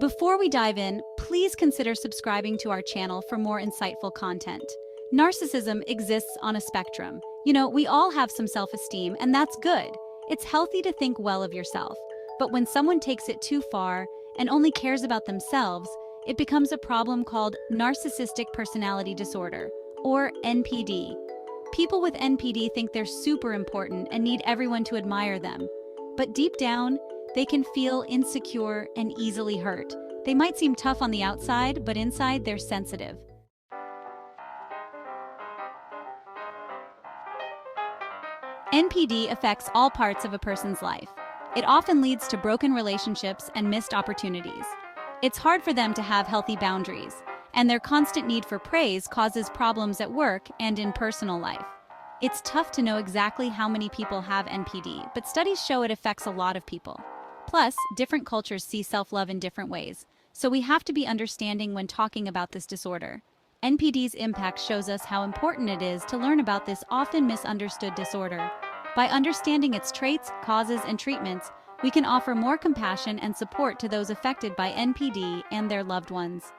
Before we dive in, please consider subscribing to our channel for more insightful content. Narcissism exists on a spectrum. We all have some self-esteem, and that's good. It's healthy to think well of yourself. But when someone takes it too far and only cares about themselves, it becomes a problem called narcissistic personality disorder, or NPD. People with NPD think they're super important and need everyone to admire them. But deep down, they can feel insecure and easily hurt. They might seem tough on the outside, but inside they're sensitive. NPD affects all parts of a person's life. It often leads to broken relationships and missed opportunities. It's hard for them to have healthy boundaries, and their constant need for praise causes problems at work and in personal life. It's tough to know exactly how many people have NPD, but studies show it affects a lot of people. Plus, different cultures see self-love in different ways, so we have to be understanding when talking about this disorder. NPD's impact shows us how important it is to learn about this often misunderstood disorder. By understanding its traits, causes, and treatments, we can offer more compassion and support to those affected by NPD and their loved ones.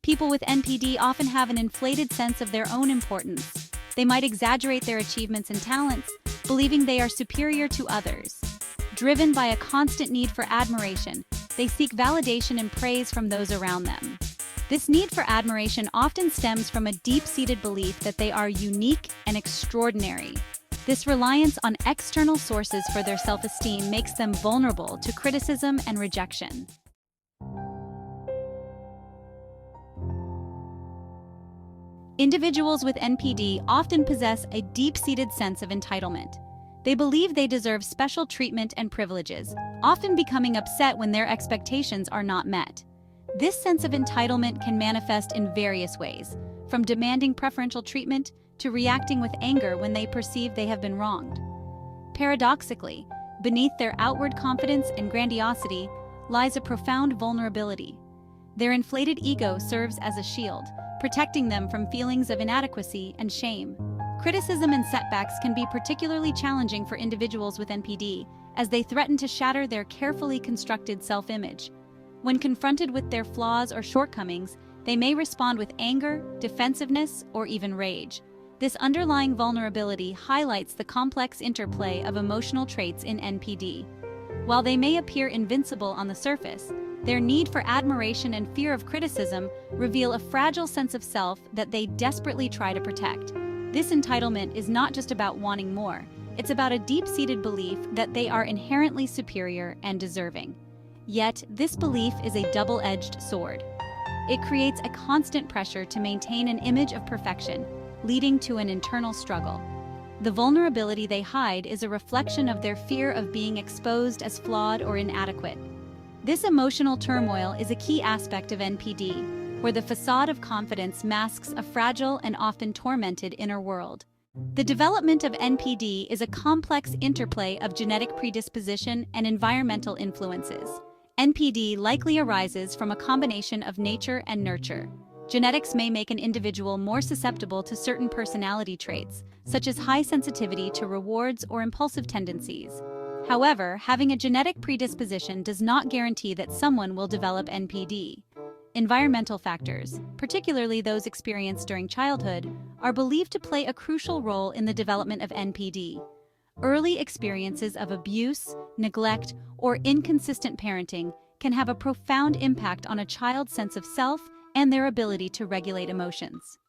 People with NPD often have an inflated sense of their own importance. They might exaggerate their achievements and talents, believing they are superior to others. Driven by a constant need for admiration, they seek validation and praise from those around them. This need for admiration often stems from a deep-seated belief that they are unique and extraordinary. This reliance on external sources for their self-esteem makes them vulnerable to criticism and rejection. Individuals with NPD often possess a deep-seated sense of entitlement. They believe they deserve special treatment and privileges, often becoming upset when their expectations are not met. This sense of entitlement can manifest in various ways, from demanding preferential treatment to reacting with anger when they perceive they have been wronged. Paradoxically, beneath their outward confidence and grandiosity lies a profound vulnerability. Their inflated ego serves as a shield, protecting them from feelings of inadequacy and shame. Criticism and setbacks can be particularly challenging for individuals with NPD, as they threaten to shatter their carefully constructed self-image. When confronted with their flaws or shortcomings, they may respond with anger, defensiveness, or even rage. This underlying vulnerability highlights the complex interplay of emotional traits in NPD. While they may appear invincible on the surface, their need for admiration and fear of criticism reveal a fragile sense of self that they desperately try to protect. This entitlement is not just about wanting more, it's about a deep-seated belief that they are inherently superior and deserving. Yet, this belief is a double-edged sword. It creates a constant pressure to maintain an image of perfection, leading to an internal struggle. The vulnerability they hide is a reflection of their fear of being exposed as flawed or inadequate. This emotional turmoil is a key aspect of NPD, where the facade of confidence masks a fragile and often tormented inner world. The development of NPD is a complex interplay of genetic predisposition and environmental influences. NPD likely arises from a combination of nature and nurture. Genetics may make an individual more susceptible to certain personality traits, such as high sensitivity to rewards or impulsive tendencies. However, having a genetic predisposition does not guarantee that someone will develop NPD. Environmental factors, particularly those experienced during childhood, are believed to play a crucial role in the development of NPD. Early experiences of abuse, neglect, or inconsistent parenting can have a profound impact on a child's sense of self and their ability to regulate emotions.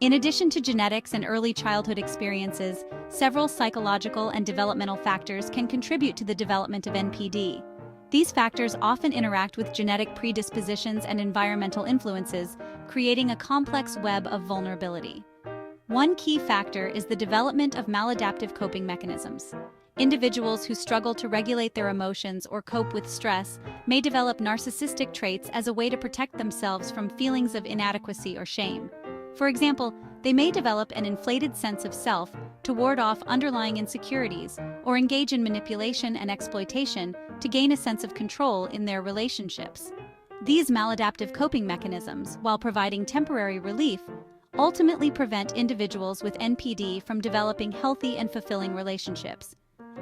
In addition to genetics and early childhood experiences, several psychological and developmental factors can contribute to the development of NPD. These factors often interact with genetic predispositions and environmental influences, creating a complex web of vulnerability. One key factor is the development of maladaptive coping mechanisms. Individuals who struggle to regulate their emotions or cope with stress may develop narcissistic traits as a way to protect themselves from feelings of inadequacy or shame. For example, they may develop an inflated sense of self to ward off underlying insecurities or engage in manipulation and exploitation to gain a sense of control in their relationships. These maladaptive coping mechanisms, while providing temporary relief, ultimately prevent individuals with NPD from developing healthy and fulfilling relationships.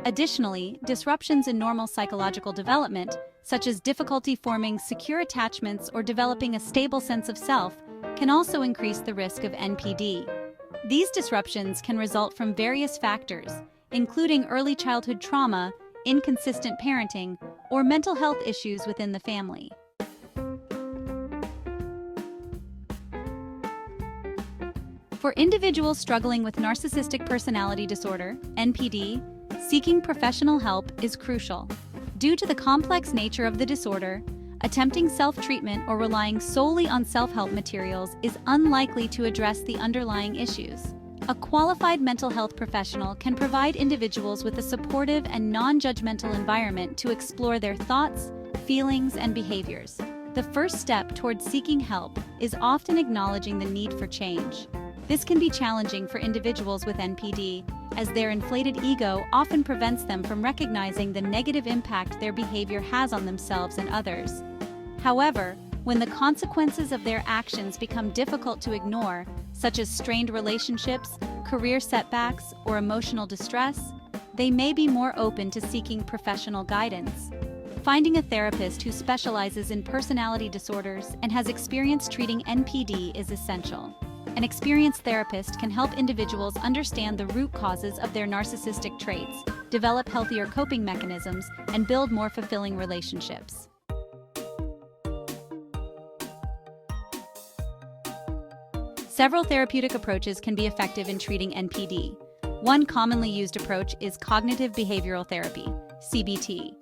Additionally, disruptions in normal psychological development, such as difficulty forming secure attachments or developing a stable sense of self, can also increase the risk of NPD. These disruptions can result from various factors, including early childhood trauma, inconsistent parenting, or mental health issues within the family. For individuals struggling with narcissistic personality disorder, NPD, seeking professional help is crucial. Due to the complex nature of the disorder, attempting self-treatment or relying solely on self-help materials is unlikely to address the underlying issues. A qualified mental health professional can provide individuals with a supportive and non-judgmental environment to explore their thoughts, feelings, and behaviors. The first step towards seeking help is often acknowledging the need for change. This can be challenging for individuals with NPD, as their inflated ego often prevents them from recognizing the negative impact their behavior has on themselves and others. However, when the consequences of their actions become difficult to ignore, such as strained relationships, career setbacks, or emotional distress, they may be more open to seeking professional guidance. Finding a therapist who specializes in personality disorders and has experience treating NPD is essential. An experienced therapist can help individuals understand the root causes of their narcissistic traits, develop healthier coping mechanisms, and build more fulfilling relationships. Several therapeutic approaches can be effective in treating NPD. One commonly used approach is cognitive behavioral therapy, CBT.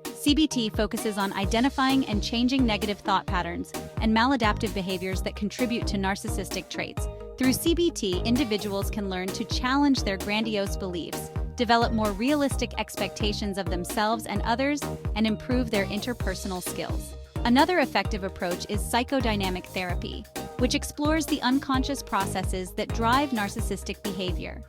CBT focuses on identifying and changing negative thought patterns and maladaptive behaviors that contribute to narcissistic traits. Through CBT, individuals can learn to challenge their grandiose beliefs, develop more realistic expectations of themselves and others, and improve their interpersonal skills. Another effective approach is psychodynamic therapy, which explores the unconscious processes that drive narcissistic behavior.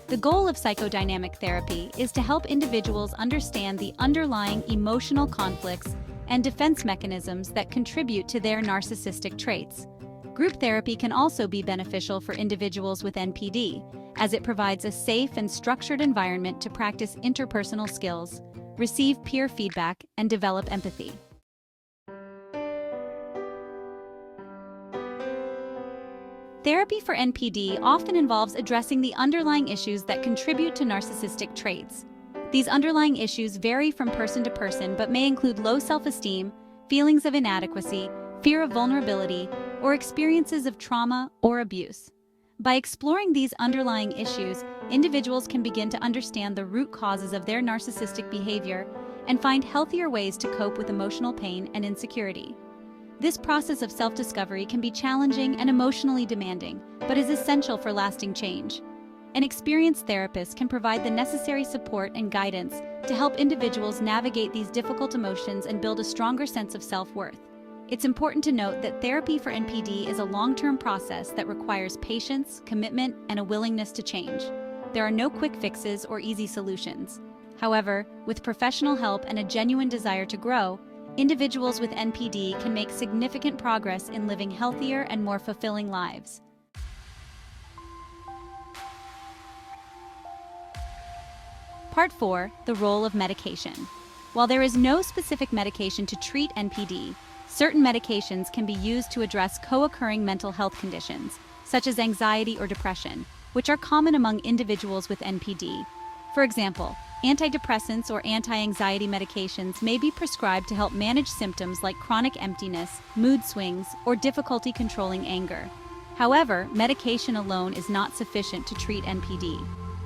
The goal of psychodynamic therapy is to help individuals understand the underlying emotional conflicts and defense mechanisms that contribute to their narcissistic traits. Group therapy can also be beneficial for individuals with NPD, as it provides a safe and structured environment to practice interpersonal skills, receive peer feedback, and develop empathy. Therapy for NPD often involves addressing the underlying issues that contribute to narcissistic traits. These underlying issues vary from person to person but may include low self-esteem, feelings of inadequacy, fear of vulnerability, or experiences of trauma or abuse. By exploring these underlying issues, individuals can begin to understand the root causes of their narcissistic behavior and find healthier ways to cope with emotional pain and insecurity. This process of self-discovery can be challenging and emotionally demanding, but is essential for lasting change. An experienced therapist can provide the necessary support and guidance to help individuals navigate these difficult emotions and build a stronger sense of self-worth. It's important to note that therapy for NPD is a long-term process that requires patience, commitment, and a willingness to change. There are no quick fixes or easy solutions. However, with professional help and a genuine desire to grow, individuals with NPD can make significant progress in living healthier and more fulfilling lives. Part 4. The role of medication. While there is no specific medication to treat NPD, certain medications can be used to address co-occurring mental health conditions, such as anxiety or depression, which are common among individuals with NPD. For example, antidepressants or anti-anxiety medications may be prescribed to help manage symptoms like chronic emptiness, mood swings, or difficulty controlling anger. However, medication alone is not sufficient to treat NPD.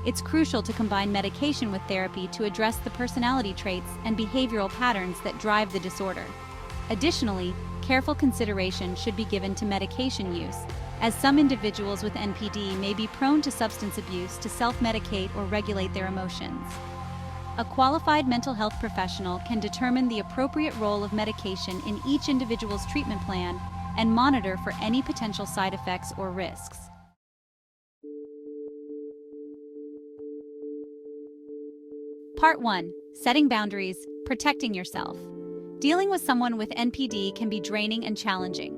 It's crucial to combine medication with therapy to address the personality traits and behavioral patterns that drive the disorder. Additionally, careful consideration should be given to medication use, as some individuals with NPD may be prone to substance abuse to self-medicate or regulate their emotions. A qualified mental health professional can determine the appropriate role of medication in each individual's treatment plan and monitor for any potential side effects or risks. Part 1. Setting boundaries, protecting yourself. Dealing with someone with NPD can be draining and challenging.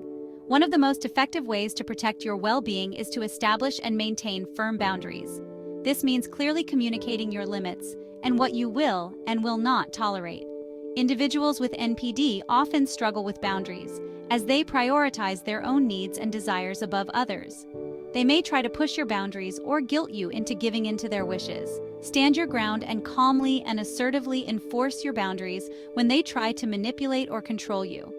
One of the most effective ways to protect your well-being is to establish and maintain firm boundaries. This means clearly communicating your limits and what you will and will not tolerate. Individuals with NPD often struggle with boundaries, as they prioritize their own needs and desires above others. They may try to push your boundaries or guilt you into giving in to their wishes. Stand your ground and calmly and assertively enforce your boundaries when they try to manipulate or control you.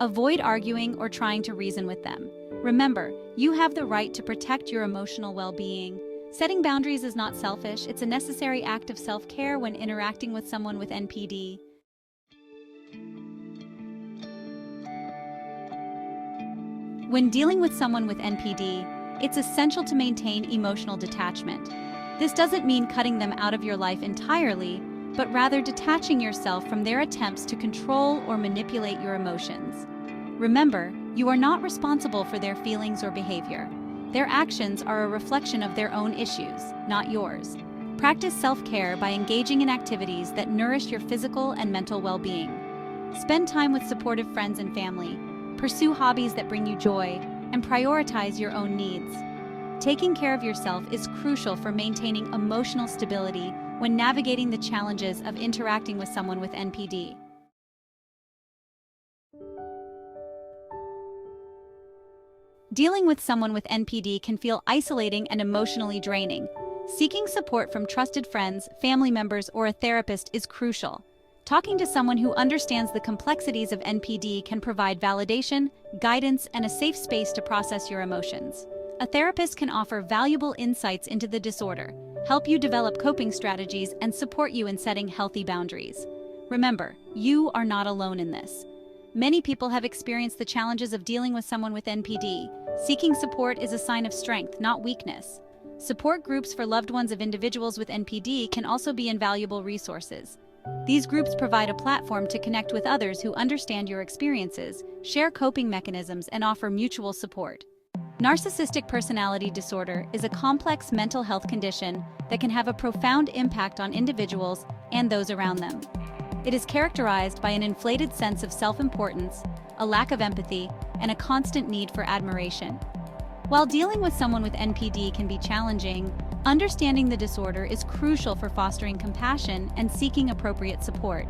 Avoid arguing or trying to reason with them. Remember, you have the right to protect your emotional well-being. Setting boundaries is not selfish, it's a necessary act of self-care when interacting with someone with NPD. When dealing with someone with NPD, it's essential to maintain emotional detachment. This doesn't mean cutting them out of your life entirely, but rather detaching yourself from their attempts to control or manipulate your emotions. Remember, you are not responsible for their feelings or behavior. Their actions are a reflection of their own issues, not yours. Practice self-care by engaging in activities that nourish your physical and mental well-being. Spend time with supportive friends and family. Pursue hobbies that bring you joy, and prioritize your own needs. Taking care of yourself is crucial for maintaining emotional stability when navigating the challenges of interacting with someone with NPD. Dealing with someone with NPD can feel isolating and emotionally draining. Seeking support from trusted friends, family members, or a therapist is crucial. Talking to someone who understands the complexities of NPD can provide validation, guidance, and a safe space to process your emotions. A therapist can offer valuable insights into the disorder, help you develop coping strategies, and support you in setting healthy boundaries. Remember, you are not alone in this. Many people have experienced the challenges of dealing with someone with NPD. Seeking support is a sign of strength, not weakness. Support groups for loved ones of individuals with NPD can also be invaluable resources. These groups provide a platform to connect with others who understand your experiences, share coping mechanisms, and offer mutual support. Narcissistic personality disorder is a complex mental health condition that can have a profound impact on individuals and those around them. It is characterized by an inflated sense of self-importance, a lack of empathy, and a constant need for admiration. While dealing with someone with NPD can be challenging, understanding the disorder is crucial for fostering compassion and seeking appropriate support.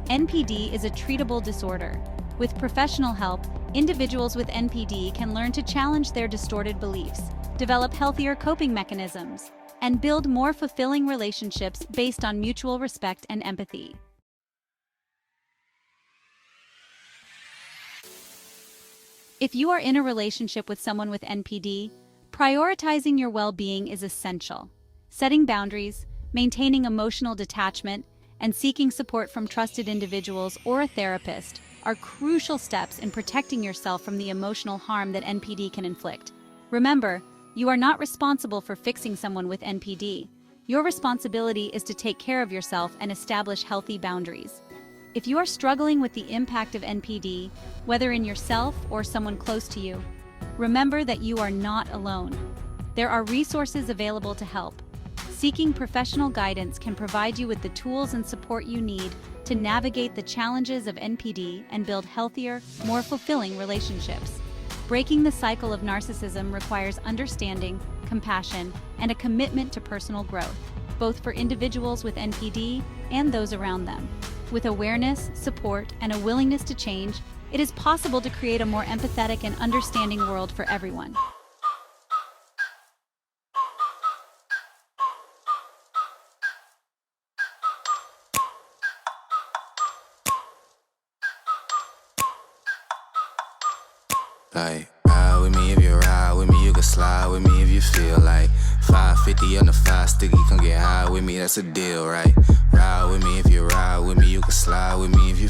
NPD is a treatable disorder. With professional help, individuals with NPD can learn to challenge their distorted beliefs, develop healthier coping mechanisms, and build more fulfilling relationships based on mutual respect and empathy. If you are in a relationship with someone with NPD, prioritizing your well-being is essential. Setting boundaries, maintaining emotional detachment, and seeking support from trusted individuals or a therapist are crucial steps in protecting yourself from the emotional harm that NPD can inflict. Remember, you are not responsible for fixing someone with NPD. Your responsibility is to take care of yourself and establish healthy boundaries. If you are struggling with the impact of NPD, whether in yourself or someone close to you, remember that you are not alone. There are resources available to help. Seeking professional guidance can provide you with the tools and support you need to navigate the challenges of NPD and build healthier, more fulfilling relationships. Breaking the cycle of narcissism requires understanding, compassion, and a commitment to personal growth, both for individuals with NPD and those around them. With awareness, support, and a willingness to change, it is possible to create a more empathetic and understanding world for everyone. Like, ride with me if you ride with me, you can slide with me if you feel like 550 on the 5 sticky, come get high with me, that's a deal, right? Ride with me if you ride with me, you can slide with me if you